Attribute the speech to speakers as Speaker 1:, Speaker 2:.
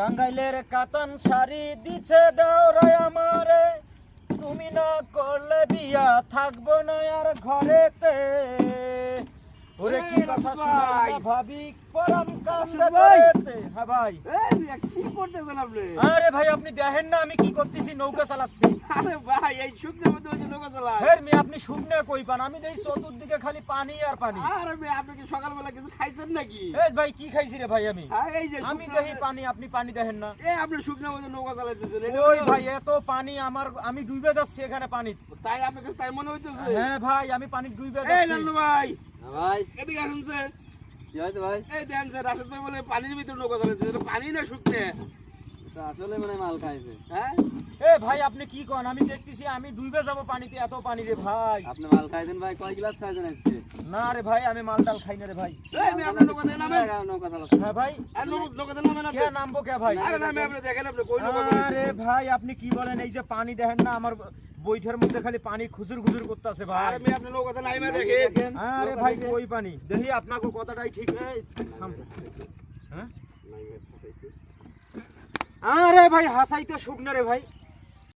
Speaker 1: টাঙ্গাইলের কাতান শাড়ি দিছে দাওরাই আমারে, তুমি না করলে বিয়া থাকবো না আর ঘরেতে। ওরে কি কথা শুনাইলা ভাবি পরাম কান্দে করেতে। হ্যাঁ ভাই,
Speaker 2: কি করতেছেন আপনি?
Speaker 1: আরে ভাই আপনি দেখেন না আমি কি করতেছি, নৌকা চালাচ্ছি।
Speaker 2: আরে ভাই এই শুকনোর মধ্যে ওই নৌকা চালায়।
Speaker 1: হের মি আপনি শুকনে কই পান, আমি দেই চতুর্দিকে খালি পানি আর পানি।
Speaker 2: আরে ভাই আপনি কি সকালবেলা কিছু খাইছেন নাকি?
Speaker 1: এই ভাই কি খাইছি রে ভাই আমি?
Speaker 2: হ্যাঁ এই যে
Speaker 1: আমি দেখি পানি, আপনি পানি দেখেন না।
Speaker 2: এই আপনি শুকনোর মধ্যে নৌকা চালাইতেছেন।
Speaker 1: ওই ভাই এত পানি আমার, আমি ডুবে যাচ্ছি এখানে পানি।
Speaker 2: তাই আপনার কাছে তাই মনে হইতেছে?
Speaker 1: হ্যাঁ ভাই আমি পানি ডুবে
Speaker 2: এই
Speaker 1: যাচ্ছি।
Speaker 2: নান্নু ভাই,
Speaker 3: ভাই
Speaker 2: এদিকে আসুন স্যার।
Speaker 3: কি হয়েছে ভাই?
Speaker 2: এই দেন স্যার, রাশেদ ভাই বলে পানির ভিতরে নৌকা চালাইতেছে। এটা পানি না শুকনে?
Speaker 3: আসলে মানে মাল খাইছে।
Speaker 2: হ্যাঁ
Speaker 1: এ ভাই আপনি কি করেন, আমি দেখতেছি আমি ডুবে যাব পানিতে, এত পানি রে ভাই।
Speaker 3: আপনি মাল খাইছেন ভাই, কয় গ্লাস খাইছেন আজকে?
Speaker 1: না রে ভাই আমি মালটাল খাই না রে ভাই।
Speaker 2: এই আমি আপনার নৌকা দিয়ে নামেন।
Speaker 3: নৌকা চালাচ্ছেন।
Speaker 1: হ্যাঁ ভাই,
Speaker 2: আর নৌকা দিয়ে নামেন
Speaker 1: কে
Speaker 2: আপনি।
Speaker 1: নামবো কে ভাই?
Speaker 2: আরে নামে আপনি দেখেন আপনি কই নৌকা চালাইতেছেন।
Speaker 1: আরে ভাই আপনি কি বলেন, এই যে পানি দেখেন না আমার বইটার মধ্যে খালি পানি খুজুর খুজুর করতেছে ভাই।
Speaker 2: আরে আমি আপনার নৌকাতে নাইমা দেখেন।
Speaker 1: আরে ভাই ওই পানি দেখি, আপনাকে কথাটাই ঠিক। এই থাম। হ্যাঁ আরে ভাই হাসাই তো শুকনা রে ভাই।